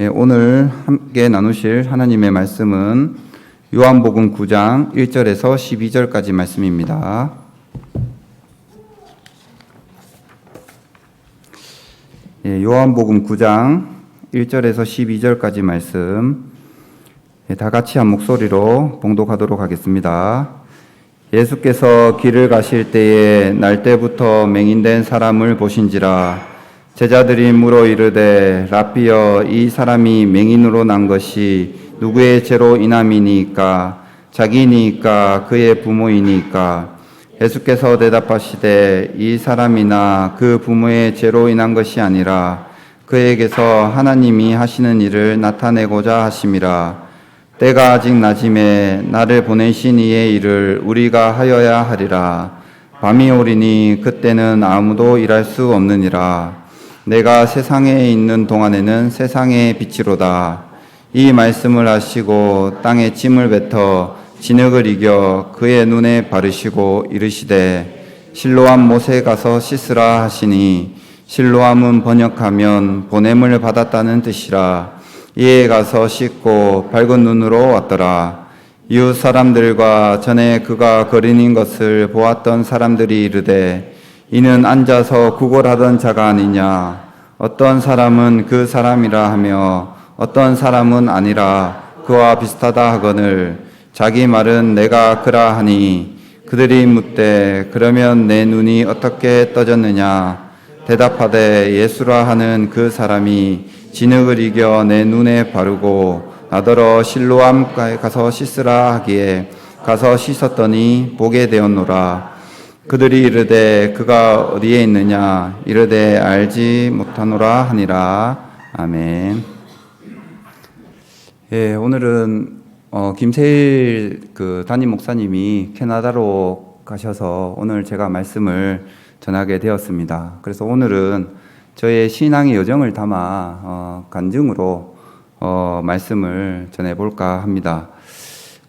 오늘 함께 나누실 하나님의 말씀은 요한복음 9장 1절에서 12절까지 말씀입니다. 요한복음 9장 1절에서 12절까지 말씀 다 같이 한 목소리로 봉독하도록 하겠습니다. 예수께서 길을 가실 때에 날 때부터 맹인된 사람을 보신지라. 제자들이 물어 이르되 라삐여, 이 사람이 맹인으로 난 것이 누구의 죄로 인함이니까? 자기니까 그의 부모이니까? 예수께서 대답하시되 이 사람이나 그 부모의 죄로 인한 것이 아니라 그에게서 하나님이 하시는 일을 나타내고자 하심이라. 때가 아직 낮음에 나를 보내신 이의 일을 우리가 하여야 하리라. 밤이 오리니 그때는 아무도 일할 수 없느니라. 내가 세상에 있는 동안에는 세상의 빛이로다. 이 말씀을 하시고 땅에 침을 뱉어 진흙을 이겨 그의 눈에 바르시고 이르시되 실로암 못에 가서 씻으라 하시니, 실로암은 번역하면 보냄을 받았다는 뜻이라. 이에 가서 씻고 밝은 눈으로 왔더라. 이웃 사람들과 전에 그가 거린인 것을 보았던 사람들이 이르되 이는 앉아서 구걸하던 자가 아니냐? 어떤 사람은 그 사람이라 하며 어떤 사람은 아니라 그와 비슷하다 하거늘 자기 말은 내가 그라 하니, 그들이 묻되 그러면 내 눈이 어떻게 떠졌느냐? 대답하되 예수라 하는 그 사람이 진흙을 이겨 내 눈에 바르고 나더러 실로암가에 가서 씻으라 하기에 가서 씻었더니 보게 되었노라. 그들이 이르되 그가 어디에 있느냐? 이르되 알지 못하노라 하니라. 아멘. 오늘은 김세일 담임 목사님이 캐나다로 가셔서 오늘 제가 말씀을 전하게 되었습니다. 그래서 오늘은 저의 신앙의 여정을 담아 간증으로 말씀을 전해볼까 합니다.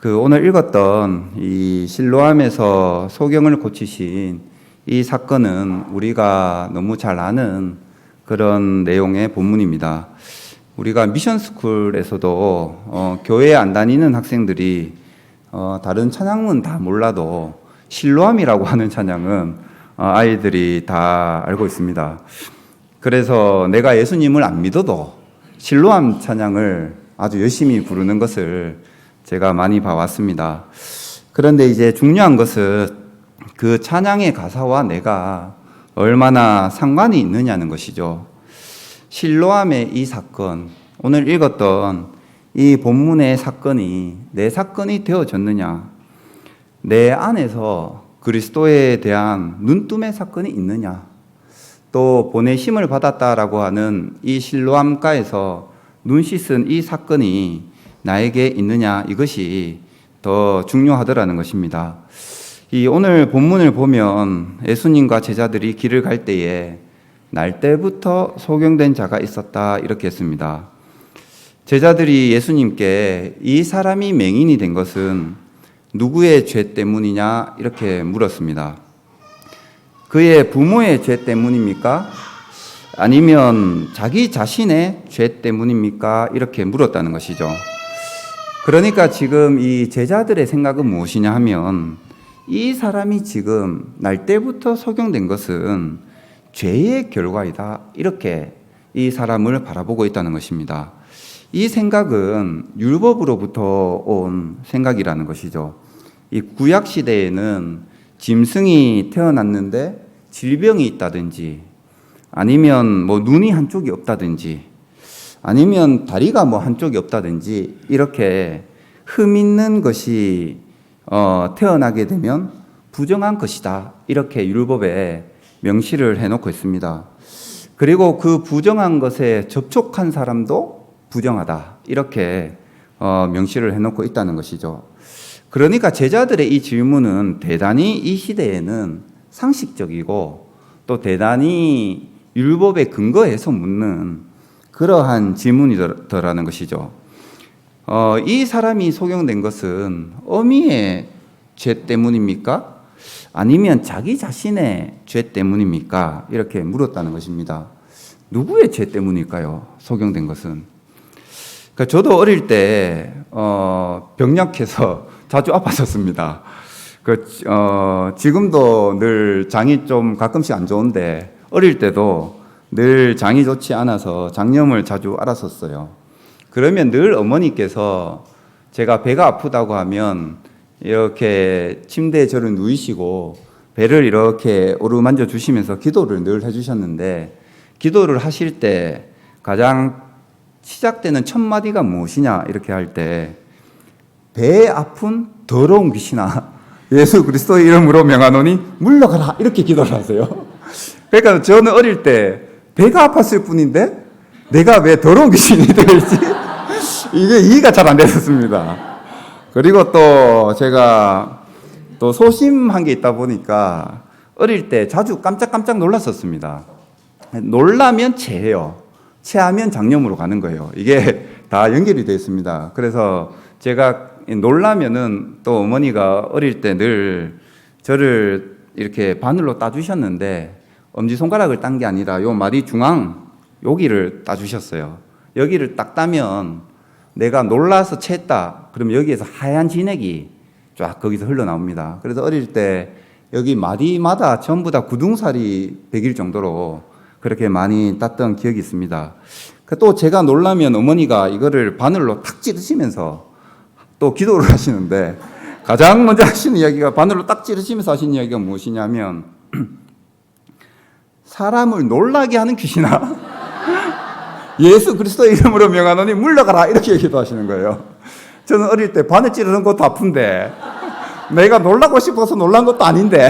오늘 읽었던 이 실로암에서 소경을 고치신 이 사건은 우리가 너무 잘 아는 그런 내용의 본문입니다. 우리가 미션스쿨에서도 교회에 안 다니는 학생들이 다른 찬양은 다 몰라도 실로암이라고 하는 찬양은 아이들이 다 알고 있습니다. 그래서 내가 예수님을 안 믿어도 실로암 찬양을 아주 열심히 부르는 것을 제가 많이 봐왔습니다. 그런데 이제 중요한 것은 그 찬양의 가사와 내가 얼마나 상관이 있느냐는 것이죠. 실로암의 이 사건, 오늘 읽었던 이 본문의 사건이 내 사건이 되어졌느냐? 내 안에서 그리스도에 대한 눈뜸의 사건이 있느냐? 또 보내심을 받았다라고 하는 이 실로암가에서 눈 씻은 이 사건이 나에게 있느냐, 이것이 더 중요하더라는 것입니다. 이 오늘 본문을 보면 예수님과 제자들이 길을 갈 때에 날 때부터 소경된 자가 있었다, 이렇게 했습니다. 제자들이 예수님께 이 사람이 맹인이 된 것은 누구의 죄 때문이냐, 이렇게 물었습니다. 그의 부모의 죄 때문입니까? 아니면 자기 자신의 죄 때문입니까? 이렇게 물었다는 것이죠. 그러니까 지금 이 제자들의 생각은 무엇이냐 하면 이 사람이 지금 날 때부터 소경된 것은 죄의 결과이다, 이렇게 이 사람을 바라보고 있다는 것입니다. 이 생각은 율법으로부터 온 생각이라는 것이죠. 이 구약 시대에는 짐승이 태어났는데 질병이 있다든지, 아니면 눈이 한쪽이 없다든지, 아니면 다리가 한쪽이 없다든지, 이렇게 흠 있는 것이 태어나게 되면 부정한 것이다, 이렇게 율법에 명시를 해놓고 있습니다. 그리고 그 부정한 것에 접촉한 사람도 부정하다, 이렇게 명시를 해놓고 있다는 것이죠. 그러니까 제자들의 이 질문은 대단히 이 시대에는 상식적이고 또 대단히 율법에 근거해서 묻는 그러한 질문이더라는 것이죠. 이 사람이 소경된 것은 어미의 죄 때문입니까? 아니면 자기 자신의 죄 때문입니까? 이렇게 물었다는 것입니다. 누구의 죄 때문일까요? 소경된 것은. 그러니까 저도 어릴 때 병약해서 자주 아팠었습니다. 지금도 늘 장이 좀 가끔씩 안 좋은데 어릴 때도 늘 장이 좋지 않아서 장염을 자주 앓았었어요. 그러면 늘 어머니께서 제가 배가 아프다고 하면 이렇게 침대에 저를 누이시고 배를 이렇게 오르만져 주시면서 기도를 늘 해주셨는데, 기도를 하실 때 가장 시작되는 첫 마디가 무엇이냐 이렇게 할 때, 배에 아픈 더러운 귀신아 예수 그리스도의 이름으로 명하노니 물러가라 이렇게 기도를 하세요. 그러니까 저는 어릴 때 배가 아팠을 뿐인데 내가 왜 더러운 귀신이 되어있지? 이게 이해가 잘 안 됐었습니다. 그리고 또 제가 또 소심한 게 있다 보니까 어릴 때 자주 깜짝깜짝 놀랐었습니다. 놀라면 체해요. 체하면 장염으로 가는 거예요. 이게 다 연결이 되어 있습니다. 그래서 제가 놀라면은 또 어머니가 어릴 때 늘 저를 이렇게 바늘로 따주셨는데, 엄지손가락을 딴 게 아니라 요 마디 중앙 여기를 따주셨어요. 여기를 딱 따면 내가 놀라서 체했다 그러면 여기에서 하얀 진액이 쫙 거기서 흘러나옵니다. 그래서 어릴 때 여기 마디마다 전부 다 구둥살이 배길 정도로 그렇게 많이 땄던 기억이 있습니다. 또 제가 놀라면 어머니가 이거를 바늘로 탁 찌르시면서 또 기도를 하시는데, 가장 먼저 하시는 이야기가, 바늘로 딱 찌르시면서 하시는 이야기가 무엇이냐면 사람을 놀라게 하는 귀신아 예수 그리스도의 이름으로 명하노니 물러가라 이렇게 기도하시는 거예요. 저는 어릴 때 바늘 찌르는 것도 아픈데 내가 놀라고 싶어서 놀란 것도 아닌데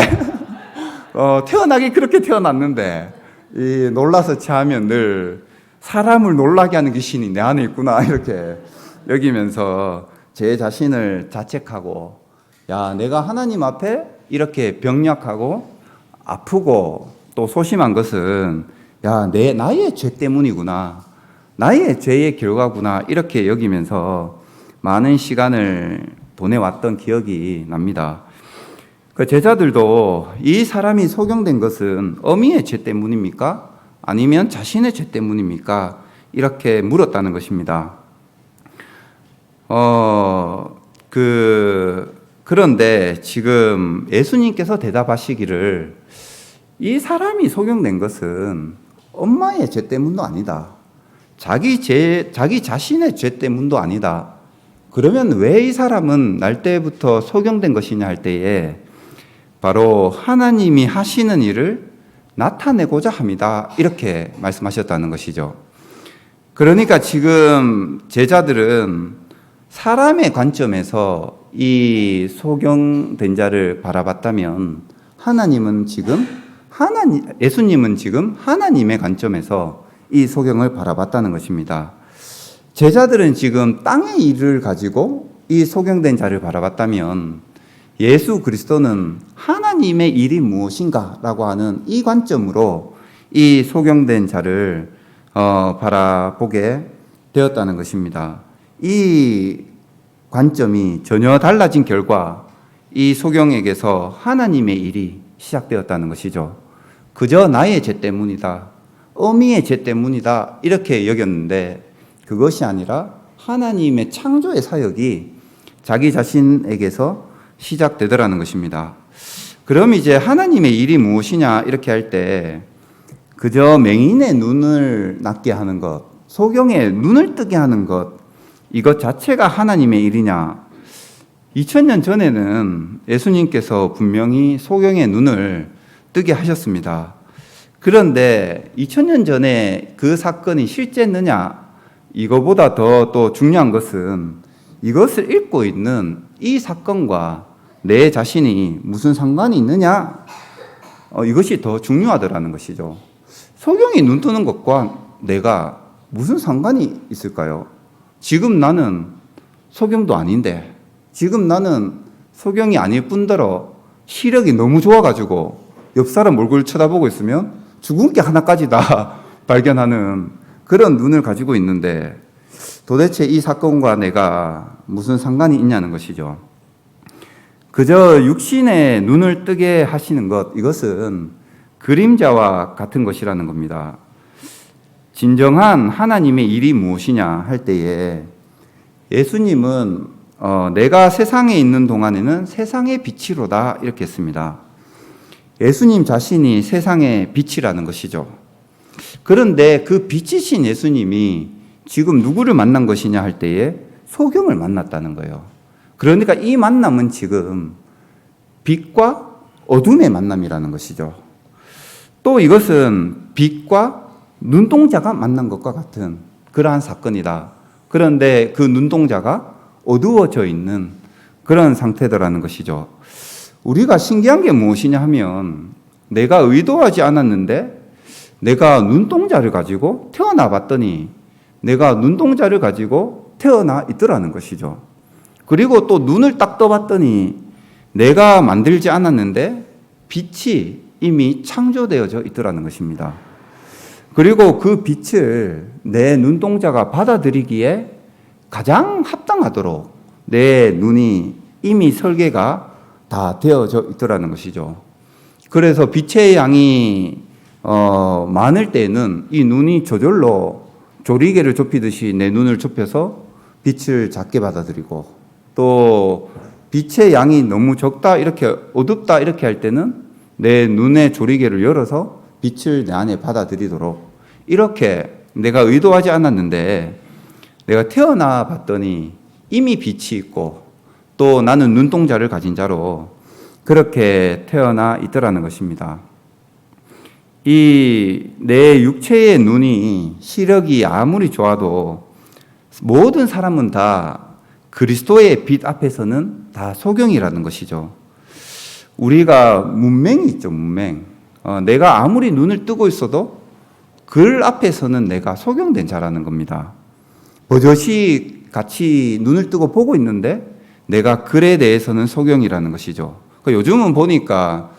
태어나기 그렇게 태어났는데 이 놀라서 체하면 늘 사람을 놀라게 하는 귀신이 내 안에 있구나 이렇게 여기면서 제 자신을 자책하고, 야, 내가 하나님 앞에 이렇게 병약하고 아프고 또 소심한 것은 나의 죄 때문이구나, 나의 죄의 결과구나 이렇게 여기면서 많은 시간을 보내왔던 기억이 납니다. 그 제자들도 이 사람이 소경된 것은 어미의 죄 때문입니까? 아니면 자신의 죄 때문입니까? 이렇게 물었다는 것입니다. 그런데 지금 예수님께서 대답하시기를, 이 사람이 소경된 것은 엄마의 죄 때문도 아니다, 자기 자신의 죄 때문도 아니다. 그러면 왜 이 사람은 날 때부터 소경된 것이냐 할 때에 바로 하나님이 하시는 일을 나타내고자 합니다. 이렇게 말씀하셨다는 것이죠. 그러니까 지금 제자들은 사람의 관점에서 이 소경된 자를 바라봤다면 예수님은 지금 하나님의 관점에서 이 소경을 바라봤다는 것입니다. 제자들은 지금 땅의 일을 가지고 이 소경된 자를 바라봤다면 예수 그리스도는 하나님의 일이 무엇인가라고 하는 이 관점으로 이 소경된 자를 바라보게 되었다는 것입니다. 이 관점이 전혀 달라진 결과 이 소경에게서 하나님의 일이 시작되었다는 것이죠. 그저 나의 죄 때문이다, 어미의 죄 때문이다 이렇게 여겼는데, 그것이 아니라 하나님의 창조의 사역이 자기 자신에게서 시작되더라는 것입니다. 그럼 이제 하나님의 일이 무엇이냐 이렇게 할 때, 그저 맹인의 눈을 낫게 하는 것, 소경의 눈을 뜨게 하는 것, 이것 자체가 하나님의 일이냐? 2000년 전에는 예수님께서 분명히 소경의 눈을 뜨게 하셨습니다. 그런데 2000년 전에 그 사건이 실제했느냐? 이거보다 더 또 중요한 것은 이것을 읽고 있는 이 사건과 내 자신이 무슨 상관이 있느냐? 이것이 더 중요하더라는 것이죠. 소경이 눈 뜨는 것과 내가 무슨 상관이 있을까요? 지금 나는 소경도 아닌데, 지금 나는 소경이 아닐 뿐더러 시력이 너무 좋아가지고 옆 사람 얼굴 쳐다보고 있으면 죽은 게 하나까지 다 발견하는 그런 눈을 가지고 있는데, 도대체 이 사건과 내가 무슨 상관이 있냐는 것이죠. 그저 육신의 눈을 뜨게 하시는 것, 이것은 그림자와 같은 것이라는 겁니다. 진정한 하나님의 일이 무엇이냐 할 때에 예수님은 내가 세상에 있는 동안에는 세상의 빛이로다 이렇게 했습니다. 예수님 자신이 세상의 빛이라는 것이죠. 그런데 그 빛이신 예수님이 지금 누구를 만난 것이냐 할 때에 소경을 만났다는 거예요. 그러니까 이 만남은 지금 빛과 어둠의 만남이라는 것이죠. 또 이것은 빛과 눈동자가 만난 것과 같은 그러한 사건이다. 그런데 그 눈동자가 어두워져 있는 그런 상태더라는 것이죠. 우리가 신기한 게 무엇이냐 하면 내가 의도하지 않았는데 내가 눈동자를 가지고 태어나 봤더니 내가 눈동자를 가지고 태어나 있더라는 것이죠. 그리고 또 눈을 딱 떠봤더니 내가 만들지 않았는데 빛이 이미 창조되어져 있더라는 것입니다. 그리고 그 빛을 내 눈동자가 받아들이기에 가장 합당하도록 내 눈이 이미 설계가 다 되어져 있더라는 것이죠. 그래서 빛의 양이 많을 때는 이 눈이 저절로 조리개를 좁히듯이 내 눈을 좁혀서 빛을 작게 받아들이고, 또 빛의 양이 너무 적다, 이렇게 어둡다 이렇게 할 때는 내 눈의 조리개를 열어서 빛을 내 안에 받아들이도록, 이렇게 내가 의도하지 않았는데 내가 태어나 봤더니 이미 빛이 있고 또 나는 눈동자를 가진 자로 그렇게 태어나 있더라는 것입니다. 이 내 육체의 눈이 시력이 아무리 좋아도 모든 사람은 다 그리스도의 빛 앞에서는 다 소경이라는 것이죠. 우리가 문맹이 있죠, 문맹. 내가 아무리 눈을 뜨고 있어도 글 앞에서는 내가 소경된 자라는 겁니다. 버젓이 같이 눈을 뜨고 보고 있는데 내가 글에 대해서는 소경이라는 것이죠. 요즘은 보니까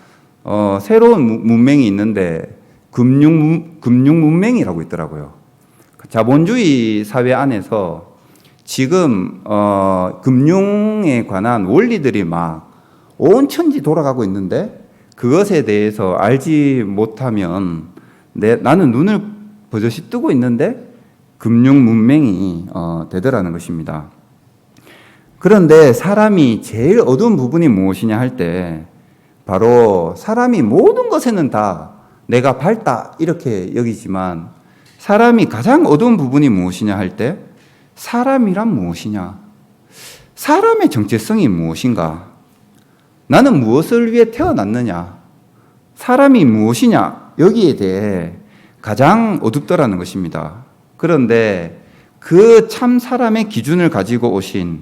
새로운 문맹이 있는데 금융 문맹이라고 있더라고요. 자본주의 사회 안에서 지금 금융에 관한 원리들이 막 온 천지 돌아가고 있는데 그것에 대해서 알지 못하면 나는 눈을 버젓이 뜨고 있는데 금융 문맹이 되더라는 것입니다. 그런데 사람이 제일 어두운 부분이 무엇이냐 할 때 바로 사람이 모든 것에는 다 내가 밝다 이렇게 여기지만 사람이 가장 어두운 부분이 무엇이냐 할 때 사람이란 무엇이냐? 사람의 정체성이 무엇인가? 나는 무엇을 위해 태어났느냐? 사람이 무엇이냐? 여기에 대해 가장 어둡더라는 것입니다. 그런데 그 참 사람의 기준을 가지고 오신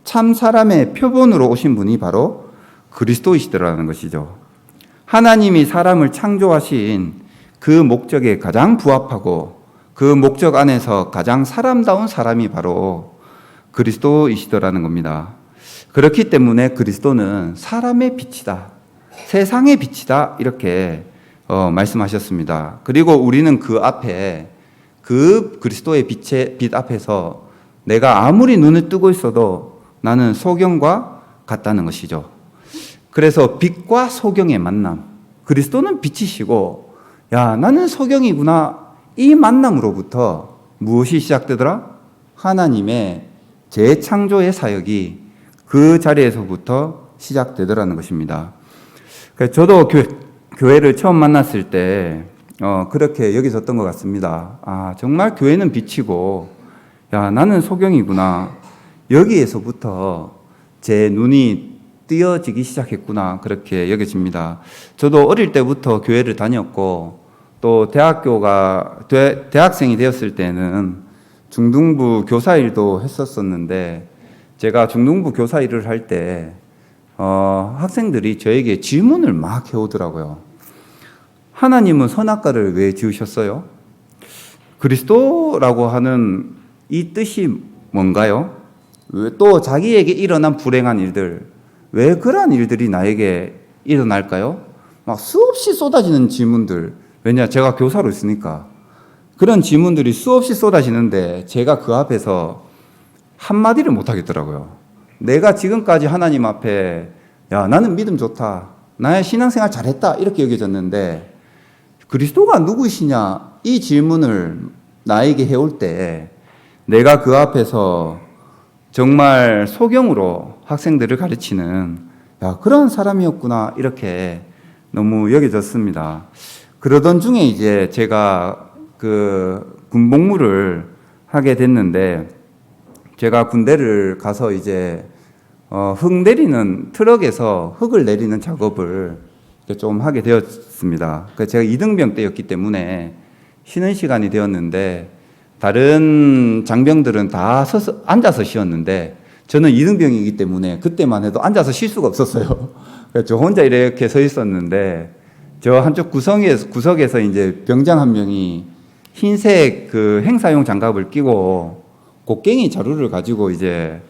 참 사람의 표본으로 오신 분이 바로 그리스도이시더라는 것이죠. 하나님이 사람을 창조하신 그 목적에 가장 부합하고 그 목적 안에서 가장 사람다운 사람이 바로 그리스도이시더라는 겁니다. 그렇기 때문에 그리스도는 사람의 빛이다, 세상의 빛이다 이렇게 말씀하셨습니다. 그리고 우리는 그 앞에 그 그리스도의 빛 앞에서 내가 아무리 눈을 뜨고 있어도 나는 소경과 같다는 것이죠. 그래서 빛과 소경의 만남, 그리스도는 빛이시고 야 나는 소경이구나, 이 만남으로부터 무엇이 시작되더라? 하나님의 재창조의 사역이 그 자리에서부터 시작되더라는 것입니다. 저도 교회를 처음 만났을 때 그렇게 여기졌던 것 같습니다. 아, 정말 교회는 빛이고 야 나는 소경이구나, 여기에서부터 제 눈이 띄어지기 시작했구나 그렇게 여겨집니다. 저도 어릴 때부터 교회를 다녔고 또 대학생이 되었을 때는 중등부 교사 일도 했었었는데 제가 중등부 교사 일을 할 때 학생들이 저에게 질문을 막 해오더라고요. 하나님은 선악과를 왜 지으셨어요? 그리스도라고 하는 이 뜻이 뭔가요? 또 자기에게 일어난 불행한 일들, 왜 그러한 일들이 나에게 일어날까요? 막 수없이 쏟아지는 질문들, 왜냐 제가 교사로 있으니까 그런 질문들이 수없이 쏟아지는데 제가 그 앞에서 한마디를 못 하겠더라고요. 내가 지금까지 하나님 앞에 야 나는 믿음 좋다, 나의 신앙생활 잘했다 이렇게 여겨졌는데 그리스도가 누구시냐 이 질문을 나에게 해올 때 내가 그 앞에서 정말 소경으로 학생들을 가르치는 그런 사람이었구나 이렇게 너무 여겨졌습니다. 그러던 중에 이제 제가 그 군복무를 하게 됐는데 제가 군대를 가서 이제 흙 내리는 트럭에서 흙을 내리는 작업을 좀 하게 되었습니다. 제가 이등병 때였기 때문에 쉬는 시간이 되었는데 다른 장병들은 다 앉아서 쉬었는데 저는 이등병이기 때문에 그때만 해도 앉아서 쉴 수가 없었어요. 그래서 저 혼자 이렇게 서 있었는데 저 한쪽 구석에서 이제 병장 한 명이 흰색 그 행사용 장갑을 끼고 곡괭이 자루를 가지고 이제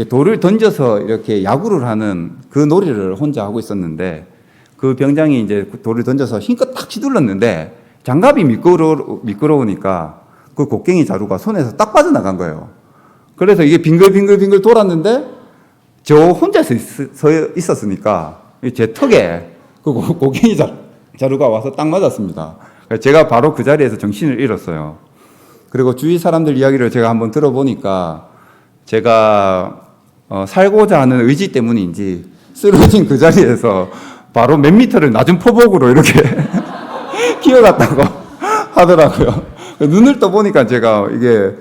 돌을 던져서 이렇게 야구를 하는 그 놀이를 혼자 하고 있었는데 그 병장이 이제 돌을 던져서 힘껏 딱 휘둘렀는데 장갑이 미끄러우니까 그 곡괭이 자루가 손에서 딱 빠져나간 거예요. 그래서 이게 빙글빙글 돌았는데 저 혼자 서 있었으니까 제 턱에 그 곡괭이 자루가 와서 딱 맞았습니다. 제가 바로 그 자리에서 정신을 잃었어요. 그리고 주위 사람들 이야기를 제가 한번 들어보니까 제가 살고자 하는 의지 때문인지 쓰러진 그 자리에서 바로 몇 미터를 낮은 포복으로 이렇게 기어갔다고 하더라고요. 눈을 떠보니까 제가 이게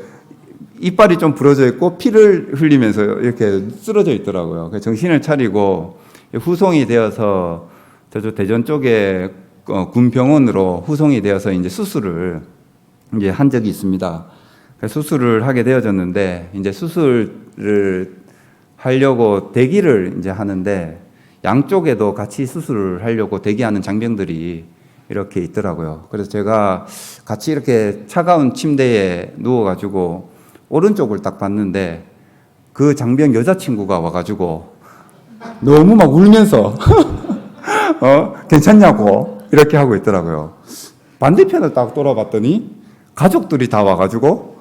이빨이 좀 부러져 있고 피를 흘리면서 이렇게 쓰러져 있더라고요. 정신을 차리고 후송이 되어서 저쪽 대전 쪽에 군병원으로 후송이 되어서 이제 수술을 이제 한 적이 있습니다. 수술을 하게 되어졌는데 이제 수술을 하려고 대기를 이제 하는데 양쪽에도 같이 수술을 하려고 대기하는 장병들이 이렇게 있더라고요. 그래서 제가 같이 이렇게 차가운 침대에 누워가지고 오른쪽을 딱 봤는데 그 장병 여자친구가 와가지고 너무 막 울면서 괜찮냐고 이렇게 하고 있더라고요. 반대편을 딱 돌아봤더니 가족들이 다 와가지고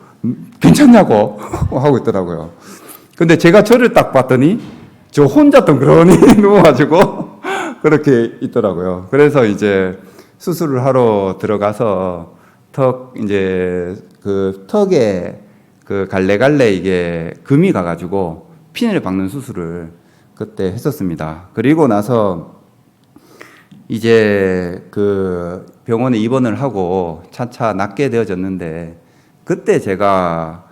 괜찮냐고 하고 있더라고요. 근데 제가 저를 딱 봤더니 저 혼자 덩그러니 누워가지고 그렇게 있더라고요. 그래서 이제 수술을 하러 들어가서 이제 그 턱에 그 갈래갈래 이게 금이 가가지고 핀을 박는 수술을 그때 했었습니다. 그리고 나서 이제 그 병원에 입원을 하고 차차 낫게 되어졌는데 그때 제가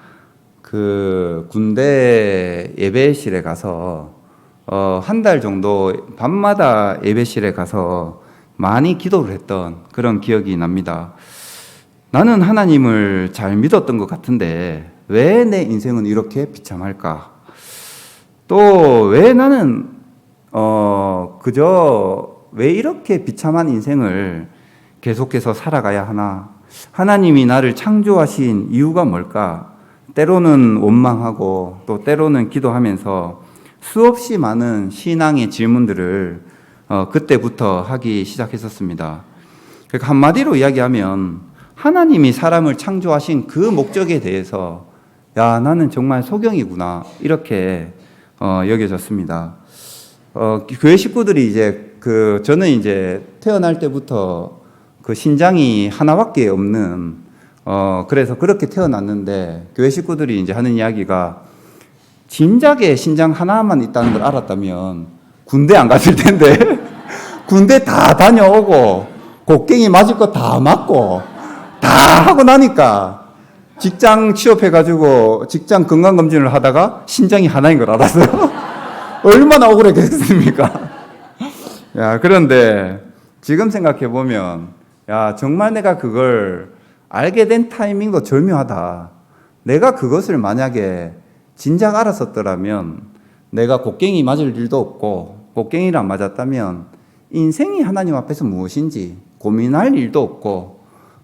그 군대 예배실에 가서 한 달 정도 밤마다 예배실에 가서 많이 기도를 했던 그런 기억이 납니다. 나는 하나님을 잘 믿었던 것 같은데 왜 내 인생은 이렇게 비참할까? 또 왜 나는 그저 왜 이렇게 비참한 인생을 계속해서 살아가야 하나? 하나님이 나를 창조하신 이유가 뭘까? 때로는 원망하고 또 때로는 기도하면서 수없이 많은 신앙의 질문들을 그때부터 하기 시작했었습니다. 그러니까 한마디로 이야기하면 하나님이 사람을 창조하신 그 목적에 대해서 나는 정말 소경이구나 이렇게 여겨졌습니다. 교회 식구들이 이제 저는 이제 태어날 때부터 그 신장이 하나밖에 없는 그래서 그렇게 태어났는데 교회 식구들이 이제 하는 이야기가 진작에 신장 하나만 있다는 걸 알았다면 군대 안 갔을 텐데 군대 다 다녀오고 곡괭이 맞을 거 다 맞고 다 하고 나니까 직장 취업해가지고 직장 건강검진을 하다가 신장이 하나인 걸 알았어요. 얼마나 억울했겠습니까? 그런데 지금 생각해보면 정말 내가 그걸 알게 된 타이밍도 절묘하다. 내가 그것을 만약에 진작 알았었더라면 내가 곡괭이 맞을 일도 없고 곡괭이를 안 맞았다면 인생이 하나님 앞에서 무엇인지 고민할 일도 없고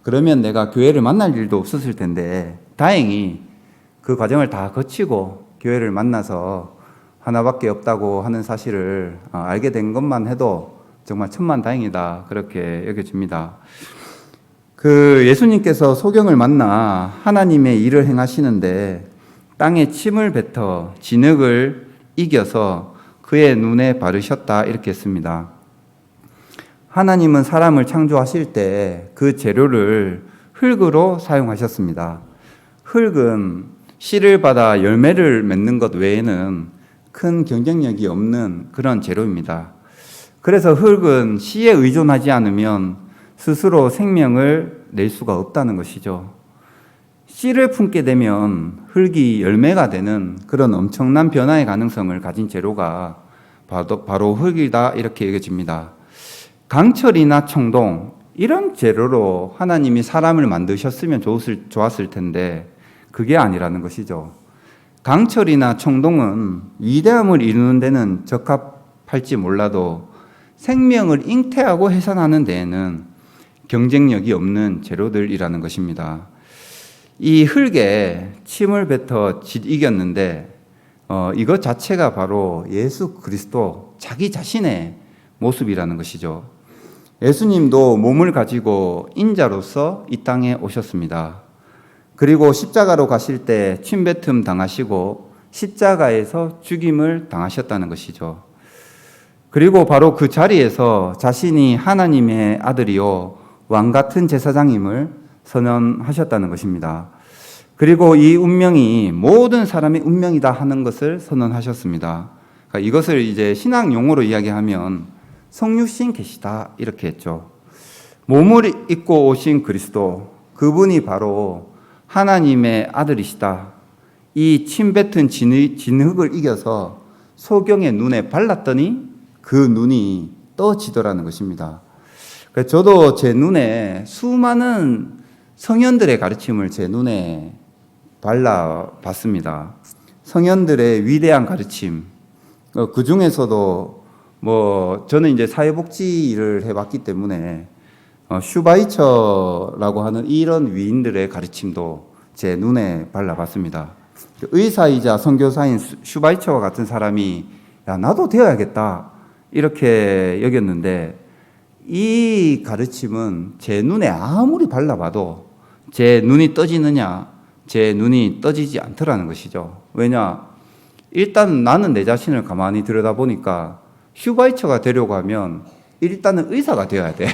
그러면 내가 교회를 만날 일도 없었을 텐데 다행히 그 과정을 다 거치고 교회를 만나서 하나밖에 없다고 하는 사실을 알게 된 것만 해도 정말 천만다행이다 그렇게 여겨집니다. 그 예수님께서 소경을 만나 하나님의 일을 행하시는데 땅에 침을 뱉어 진흙을 이겨서 그의 눈에 바르셨다 이렇게 했습니다. 하나님은 사람을 창조하실 때 그 재료를 흙으로 사용하셨습니다. 흙은 씨를 받아 열매를 맺는 것 외에는 큰 경쟁력이 없는 그런 재료입니다. 그래서 흙은 씨에 의존하지 않으면 스스로 생명을 낼 수가 없다는 것이죠. 씨를 품게 되면 흙이 열매가 되는 그런 엄청난 변화의 가능성을 가진 재료가 바로 흙이다 이렇게 여겨집니다. 강철이나 청동 이런 재료로 하나님이 사람을 만드셨으면 좋았을 텐데 그게 아니라는 것이죠. 강철이나 청동은 위대함을 이루는 데는 적합할지 몰라도 생명을 잉태하고 해산하는 데에는 경쟁력이 없는 재료들이라는 것입니다. 이 흙에 침을 뱉어 이겼는데 이것 자체가 바로 예수 그리스도 자기 자신의 모습이라는 것이죠. 예수님도 몸을 가지고 인자로서 이 땅에 오셨습니다. 그리고 십자가로 가실 때 침뱉음 당하시고 십자가에서 죽임을 당하셨다는 것이죠. 그리고 바로 그 자리에서 자신이 하나님의 아들이요 왕 같은 제사장임을 선언하셨다는 것입니다. 그리고 이 운명이 모든 사람의 운명이다 하는 것을 선언하셨습니다. 그러니까 이것을 이제 신학 용어로 이야기하면 성육신 계시다 이렇게 했죠. 몸을 입고 오신 그리스도, 그분이 바로 하나님의 아들이시다. 이 침뱉은 진흙을 이겨서 소경의 눈에 발랐더니 그 눈이 떠지더라는 것입니다. 저도 제 눈에 수많은 성현들의 가르침을 제 눈에 발라봤습니다. 성현들의 위대한 가르침. 그 중에서도 저는 이제 사회복지 일을 해봤기 때문에 슈바이처라고 하는 이런 위인들의 가르침도 제 눈에 발라봤습니다. 의사이자 선교사인 슈바이처와 같은 사람이 야 나도 되어야겠다 이렇게 여겼는데 이 가르침은 제 눈에 아무리 발라봐도 제 눈이 떠지느냐 제 눈이 떠지지 않더라는 것이죠. 왜냐? 일단 나는 내 자신을 가만히 들여다보니까 슈바이처가 되려고 하면 일단은 의사가 되어야 돼.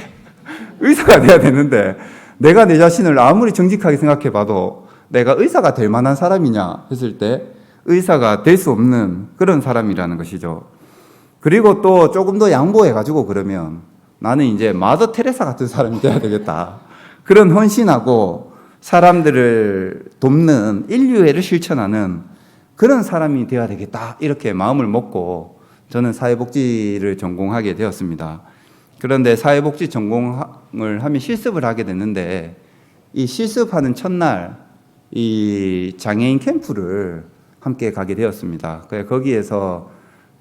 의사가 돼야 되는데 내가 내 자신을 아무리 정직하게 생각해봐도 내가 의사가 될 만한 사람이냐 했을 때 의사가 될 수 없는 그런 사람이라는 것이죠. 그리고 또 조금 더 양보해가지고 그러면 나는 이제 마더 테레사 같은 사람이 돼야 되겠다. 그런 헌신하고 사람들을 돕는 인류애를 실천하는 그런 사람이 되어야 되겠다. 이렇게 마음을 먹고 저는 사회복지를 전공하게 되었습니다. 그런데 사회복지 전공을 하면 실습을 하게 됐는데 이 실습하는 첫날 이 장애인 캠프를 함께 가게 되었습니다. 거기에서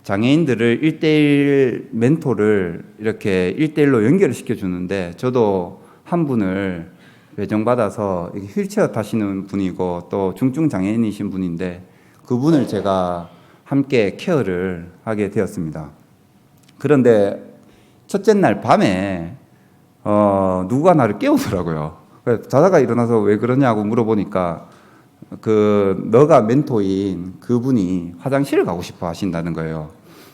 장애인들을 1대1 멘토를 이렇게 1대1로 연결을 시켜주는데 저도 한 분을 배정받아서 휠체어 타시는 분이고 또 중증 장애인이신 분인데 그분을 제가 함께 케어를 하게 되었습니다. 그런데 첫째 날 밤에 누가 나를 깨우더라고요. 자다가 일어나서 왜 그러냐고 물어보니까 너가 멘토인 그분이 화장실을 가고 싶어 하신다는 거예요.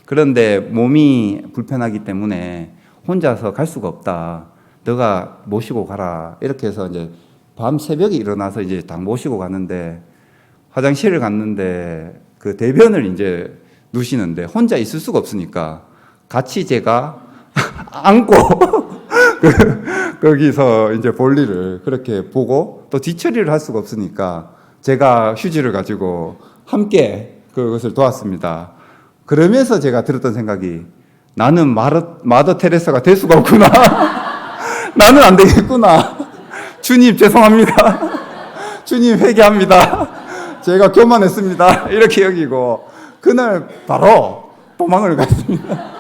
그런데 몸이 불편하기 때문에 혼자서 갈 수가 없다. 너가 모시고 가라. 이렇게 해서 이제 밤 새벽에 일어나서 이제 딱 모시고 갔는데 화장실을 갔는데 그 대변을 이제 누시는데 혼자 있을 수가 없으니까 같이 제가 안고 거기서 이제 볼일을 그렇게 보고 또 뒤처리를 할 수가 없으니까 제가 휴지를 가지고 함께 그것을 도왔습니다. 그러면서 제가 들었던 생각이 나는 마더 테레사가 될 수가 없구나. 나는 안 되겠구나. 주님 죄송합니다. 주님 회개합니다. 제가 교만했습니다. 이렇게 여기고 그날 바로 도망을 갔습니다.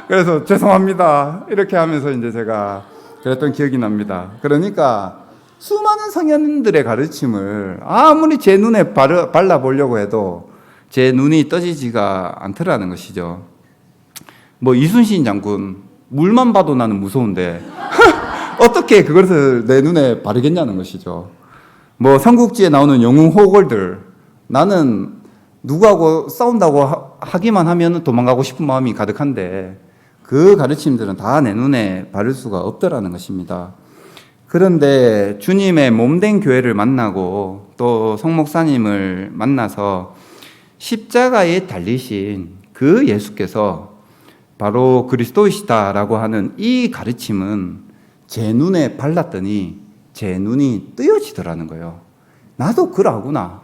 그래서 죄송합니다. 이렇게 하면서 이제 제가 그랬던 기억이 납니다. 그러니까 수많은 성현들의 가르침을 아무리 제 눈에 발라보려고 해도 제 눈이 떠지지가 않더라는 것이죠. 이순신 장군 물만 봐도 나는 무서운데 어떻게 그것을 내 눈에 바르겠냐는 것이죠. 삼국지에 나오는 영웅 호걸들 나는 누구하고 싸운다고 하기만 하면 도망가고 싶은 마음이 가득한데 그 가르침들은 다 내 눈에 바를 수가 없더라는 것입니다. 그런데 주님의 몸된 교회를 만나고 또 송 목사님을 만나서 십자가에 달리신 그 예수께서 바로 그리스도이시다라고 하는 이 가르침은 제 눈에 발랐더니 제 눈이 뜨여지더라는 거예요. 나도 그러구나.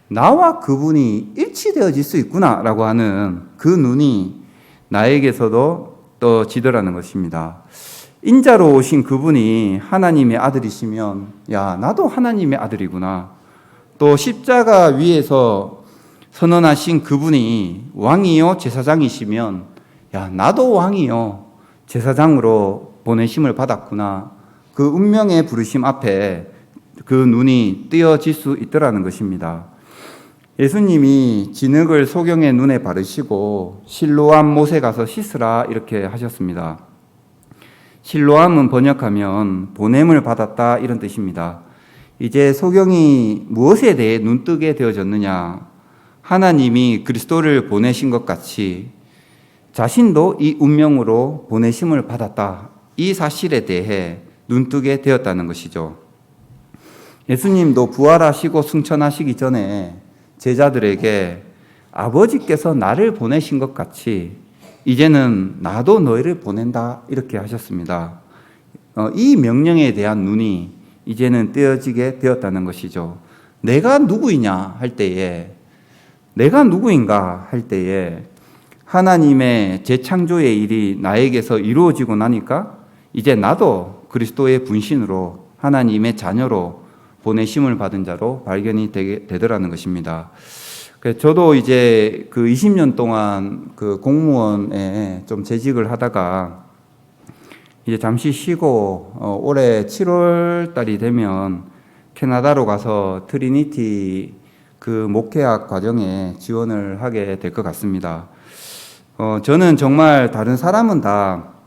나와 그분이 일치되어질 수 있구나 라고 하는 그 눈이 나에게서도 떠지더라는 것입니다. 인자로 오신 그분이 하나님의 아들이시면 야, 나도 하나님의 아들이구나. 또 십자가 위에서 선언하신 그분이 왕이요 제사장이시면 야, 나도 왕이요 제사장으로 보내심을 받았구나. 그 운명의 부르심 앞에 그 눈이 뜨여질 수 있더라는 것입니다. 예수님이 진흙을 소경의 눈에 바르시고 실로암 못에 가서 씻으라 이렇게 하셨습니다. 실로암은 번역하면 보냄을 받았다 이런 뜻입니다. 이제 소경이 무엇에 대해 눈뜨게 되어졌느냐? 하나님이 그리스도를 보내신 것 같이 자신도 이 운명으로 보내심을 받았다. 이 사실에 대해 눈뜨게 되었다는 것이죠. 예수님도 부활하시고 승천하시기 전에 제자들에게 아버지께서 나를 보내신 것 같이 이제는 나도 너희를 보낸다 이렇게 하셨습니다. 이 명령에 대한 눈이 이제는 떼어지게 되었다는 것이죠. 내가 누구이냐 할 때에 내가 누구인가 할 때에 하나님의 재창조의 일이 나에게서 이루어지고 나니까 이제 나도 그리스도의 분신으로 하나님의 자녀로 보내심을 받은 자로 발견이 되더라는 것입니다. 저도 이제 그 20년 동안 그 공무원에 좀 재직을 하다가 이제 잠시 쉬고 올해 7월 달이 되면 캐나다로 가서 트리니티 그 목회학 과정에 지원을 하게 될 것 같습니다. 저는 정말 다른 사람은 다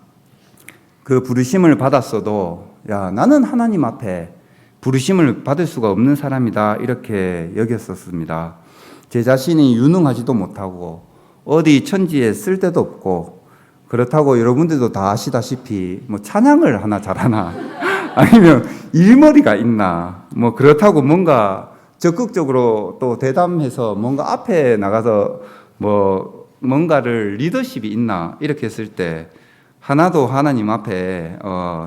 그 부르심을 받았어도 야, 나는 하나님 앞에 부르심을 받을 수가 없는 사람이다 이렇게 여겼었습니다. 제 자신이 유능하지도 못하고 어디 천지에 쓸데도 없고 그렇다고 여러분들도 다 아시다시피 뭐 찬양을 하나 잘하나 아니면 일머리가 있나 뭐 그렇다고 뭔가 적극적으로 또 대담해서 뭔가 앞에 나가서 뭐 뭔가를 리더십이 있나 이렇게 했을 때 하나도 하나님 앞에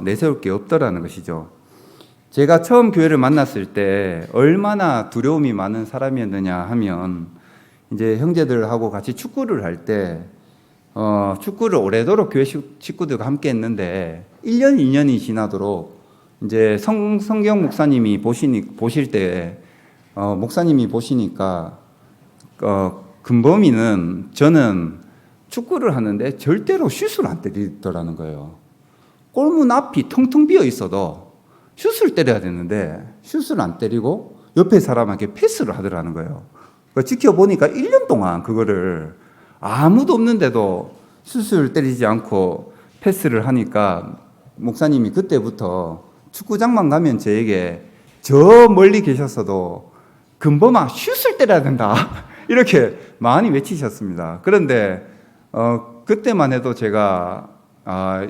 내세울 게 없더라는 것이죠. 제가 처음 교회를 만났을 때 얼마나 두려움이 많은 사람이었느냐 하면 이제 형제들하고 같이 축구를 할 때 축구를 오래도록 교회 식구들과 함께 했는데 1년, 2년이 지나도록 이제 성경 목사님이 보실 때 목사님이 보시니까 금범이는 저는 축구를 하는데 절대로 슛을 안 때리더라는 거예요. 골문 앞이 텅텅 비어 있어도 슛을 때려야 되는데 슛을 안 때리고 옆에 사람에게 패스를 하더라는 거예요. 지켜보니까 1년 동안 그거를 아무도 없는데도 슛을 때리지 않고 패스를 하니까 목사님이 그때부터 축구장만 가면 저에게 저 멀리 계셨어도 금범아 슛을 때려야 된다 이렇게 많이 외치셨습니다. 그런데 그때만 해도 제가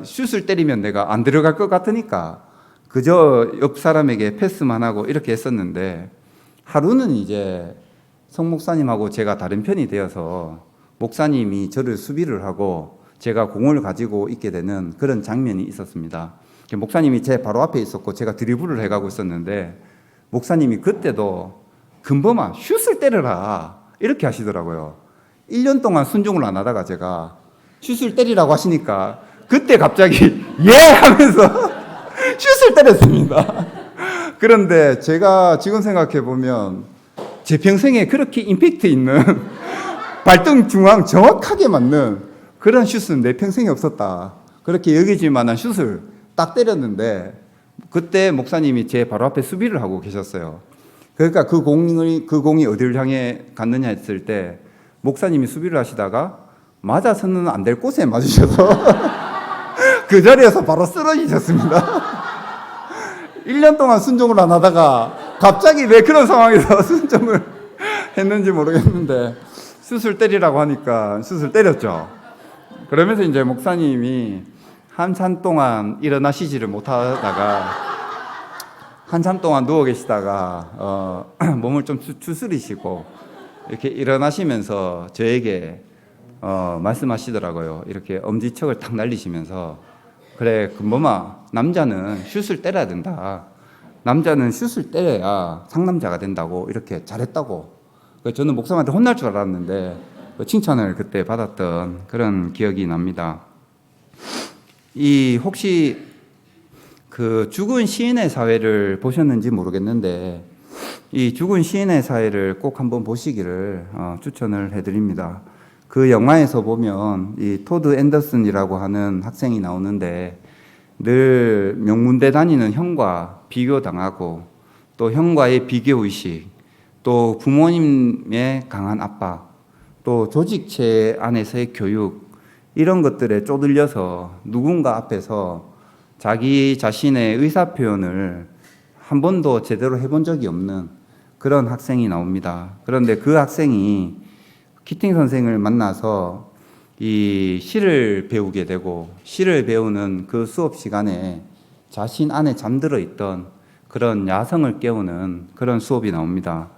슛을 때리면 내가 안 들어갈 것 같으니까 그저 옆 사람에게 패스만 하고 이렇게 했었는데 하루는 이제 성 목사님하고 제가 다른 편이 되어서 목사님이 저를 수비를 하고 제가 공을 가지고 있게 되는 그런 장면이 있었습니다. 목사님이 제 바로 앞에 있었고 제가 드리블을 해가고 있었는데 목사님이 그때도 금범아 슛을 때려라 이렇게 하시더라고요. 1년 동안 순종을 안 하다가 제가 슛을 때리라고 하시니까 그때 갑자기 예 하면서 슛을 때렸습니다. 그런데 제가 지금 생각해 보면 제 평생에 그렇게 임팩트 있는 발등 중앙 정확하게 맞는 그런 슛은 내 평생에 없었다. 그렇게 여겨질 만한 슛을 딱 때렸는데 그때 목사님이 제 바로 앞에 수비를 하고 계셨어요. 그러니까 그 공이 어디를 향해 갔느냐 했을 때 목사님이 수비를 하시다가 맞아서는 안 될 곳에 맞으셔서 그 자리에서 바로 쓰러지셨습니다. 1년 동안 순종을 안 하다가 갑자기 왜 그런 상황에서 순종을 했는지 모르겠는데 슛을 때리라고 하니까 슛을 때렸죠. 그러면서 이제 목사님이 한참 동안 일어나시지를 못하다가 한참 동안 누워 계시다가 몸을 좀 추스리시고 이렇게 일어나시면서 저에게 말씀하시더라고요. 이렇게 엄지척을 탁 날리시면서 그래 금범아, 남자는 슛을 때려야 된다. 남자는 슛을 때려야 상남자가 된다고, 이렇게 잘했다고. 저는 목사님한테 혼날 줄 알았는데 칭찬을 그때 받았던 그런 기억이 납니다. 혹시 그 죽은 시인의 사회를 보셨는지 모르겠는데, 이 죽은 시인의 사회를 꼭 한번 보시기를 추천을 해드립니다. 그 영화에서 보면 이 토드 앤더슨이라고 하는 학생이 나오는데, 늘 명문대 다니는 형과 비교당하고, 또 형과의 비교의식, 또 부모님의 강한 압박, 또 조직체 안에서의 교육, 이런 것들에 쪼들려서 누군가 앞에서 자기 자신의 의사표현을 한 번도 제대로 해본 적이 없는 그런 학생이 나옵니다. 그런데 그 학생이 키팅 선생을 만나서 이 시를 배우게 되고, 시를 배우는 그 수업 시간에 자신 안에 잠들어 있던 그런 야성을 깨우는 그런 수업이 나옵니다.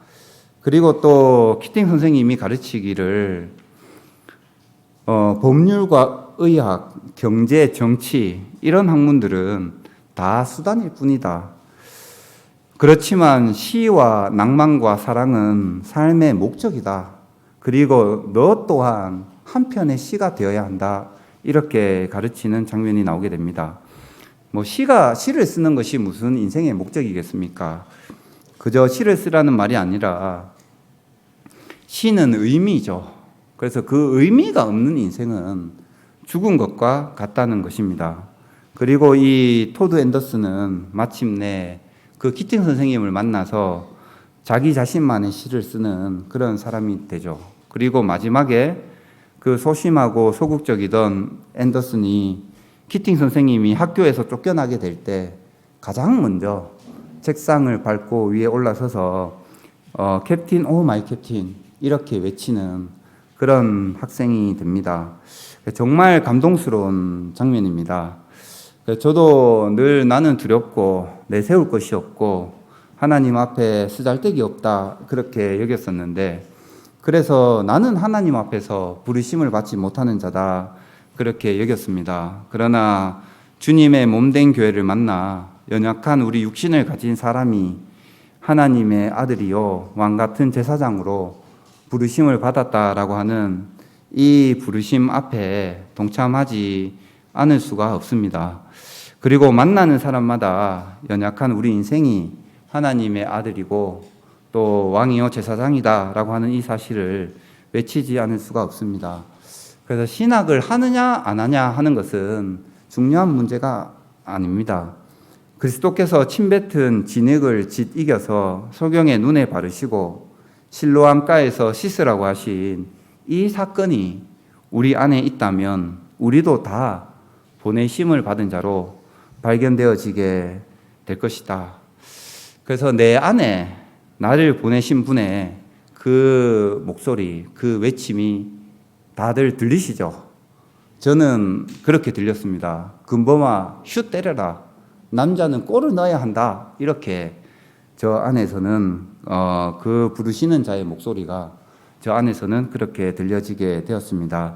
그리고 또 키팅 선생님이 가르치기를 법률과 의학, 경제, 정치, 이런 학문들은 다 수단일 뿐이다. 그렇지만 시와 낭만과 사랑은 삶의 목적이다. 그리고 너 또한 한 편의 시가 되어야 한다. 이렇게 가르치는 장면이 나오게 됩니다. 시를 쓰는 것이 무슨 인생의 목적이겠습니까? 그저 시를 쓰라는 말이 아니라 시는 의미죠. 그래서 그 의미가 없는 인생은 죽은 것과 같다는 것입니다. 그리고 이 토드 앤더슨은 마침내 그 키팅 선생님을 만나서 자기 자신만의 시를 쓰는 그런 사람이 되죠. 그리고 마지막에 그 소심하고 소극적이던 앤더슨이 키팅 선생님이 학교에서 쫓겨나게 될 때 가장 먼저 책상을 밟고 위에 올라서서 캡틴, 오 마이 캡틴, 이렇게 외치는 그런 학생이 됩니다. 정말 감동스러운 장면입니다. 저도 늘 나는 두렵고 내세울 것이 없고 하나님 앞에 쓰잘데기 없다, 그렇게 여겼었는데, 그래서 나는 하나님 앞에서 부르심을 받지 못하는 자다, 그렇게 여겼습니다. 그러나 주님의 몸된 교회를 만나 연약한 우리 육신을 가진 사람이 하나님의 아들이요 왕 같은 제사장으로 부르심을 받았다라고 하는 이 부르심 앞에 동참하지 않을 수가 없습니다. 그리고 만나는 사람마다 연약한 우리 인생이 하나님의 아들이고 또 왕이요 제사장이다라고 하는 이 사실을 외치지 않을 수가 없습니다. 그래서 신학을 하느냐 안 하냐 하는 것은 중요한 문제가 아닙니다. 그리스도께서 침뱉은 진액을 짓 이겨서 소경의 눈에 바르시고 실로암가에서 씻으라고 하신 이 사건이 우리 안에 있다면 우리도 다 보내심을 받은 자로 발견되어지게 될 것이다. 그래서 내 안에 나를 보내신 분의 그 목소리, 그 외침이 다들 들리시죠? 저는 그렇게 들렸습니다. 금범아, 슛 때려라. 남자는 골을 넣어야 한다. 이렇게 저 안에서는 그 부르시는 자의 목소리가 저 안에서는 그렇게 들려지게 되었습니다.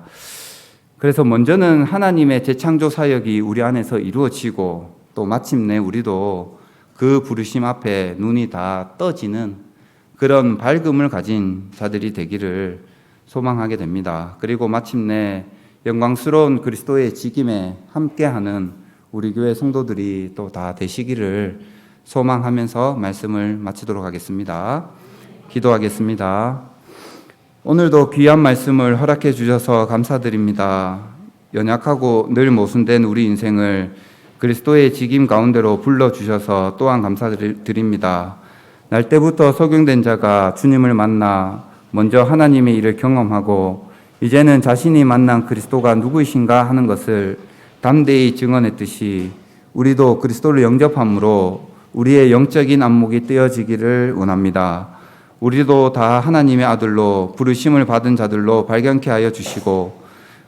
그래서 먼저는 하나님의 재창조 사역이 우리 안에서 이루어지고 또 마침내 우리도 그 부르심 앞에 눈이 다 떠지는 그런 밝음을 가진 자들이 되기를 소망하게 됩니다. 그리고 마침내 영광스러운 그리스도의 직임에 함께하는 우리 교회 성도들이 또 다 되시기를 소망하면서 말씀을 마치도록 하겠습니다. 기도하겠습니다. 오늘도 귀한 말씀을 허락해 주셔서 감사드립니다. 연약하고 늘 모순된 우리 인생을 그리스도의 직임 가운데로 불러주셔서 또한 감사드립니다. 날 때부터 소경된 자가 주님을 만나 먼저 하나님의 일을 경험하고 이제는 자신이 만난 그리스도가 누구이신가 하는 것을 담대히 증언했듯이 우리도 그리스도를 영접함으로 우리의 영적인 안목이 뜨여지기를 원합니다. 우리도 다 하나님의 아들로 부르심을 받은 자들로 발견케 하여 주시고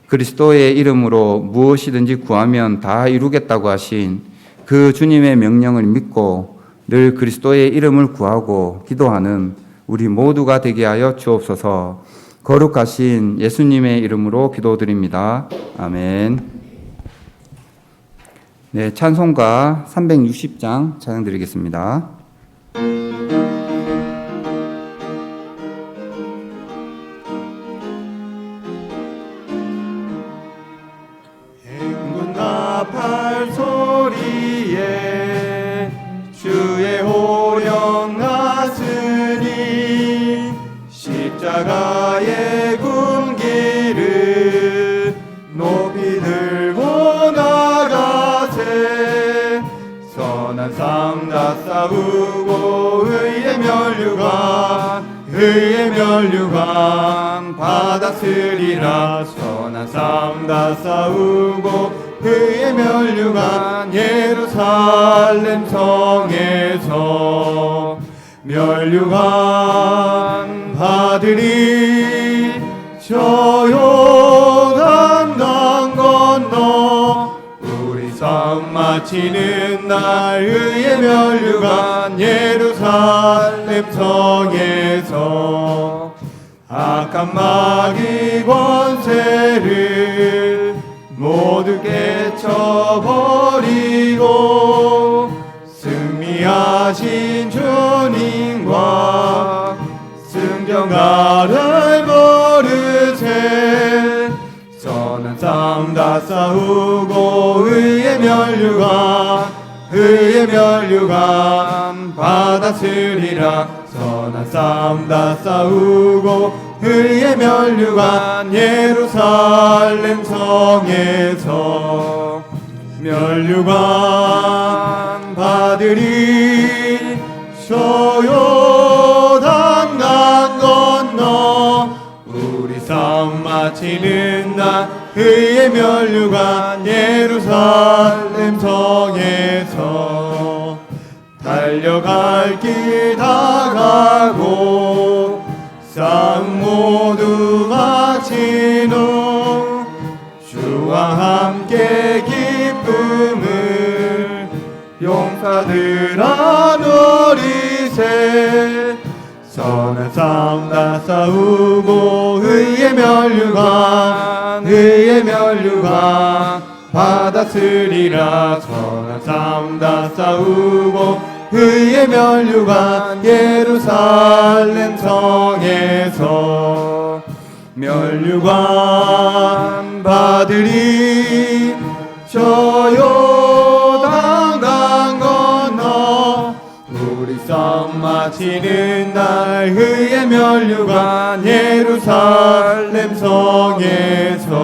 그리스도의 이름으로 무엇이든지 구하면 다 이루겠다고 하신 그 주님의 명령을 믿고 늘 그리스도의 이름을 구하고 기도하는 우리 모두가 되게 하여 주옵소서. 거룩하신 예수님의 이름으로 기도드립니다. 아멘. 네, 찬송가 360장 찬양드리겠습니다. 행군과 팔소리에 주의 호령 나으니 십자가의 군기를 높이 들고 나가세. 선한 삶 다 싸우고 의의 멸류관 받았으리라. 선한 삶 다 싸우고 의의 멸류관 예루살렘 성에서 멸류관 받으리. 저 요단강 건너 우리 삶 마치는 날 의의 멸류관 예루살렘 성에서 악한 마귀 권세를 모두 깨쳐버리고 승리하신 주님과 승전가를 부르세. 선한 삶 다 싸우고 의의 멸류관 받았으리라. 선한 삶 다 싸우고 의의 멸류관 예루살렘 성에서 멸류관 받으리. 저 요단강 건너 우리 삶 마치는 날 의의 멸류관 예루살렘 성에서 달려갈 길 다 가고 싸움 모두 마친 후 주와 함께 기쁨을 용사들아 누리세. 선한 삶 다 싸우고 의의 멸류관 받았으리라. 선한 삶 다 싸우고 의의 멸류관 예루살렘 성에서 멸류관 받으리. 저 요단강 건너 우리 싸움 마치는 날 의의 멸류관 예루살렘 성에서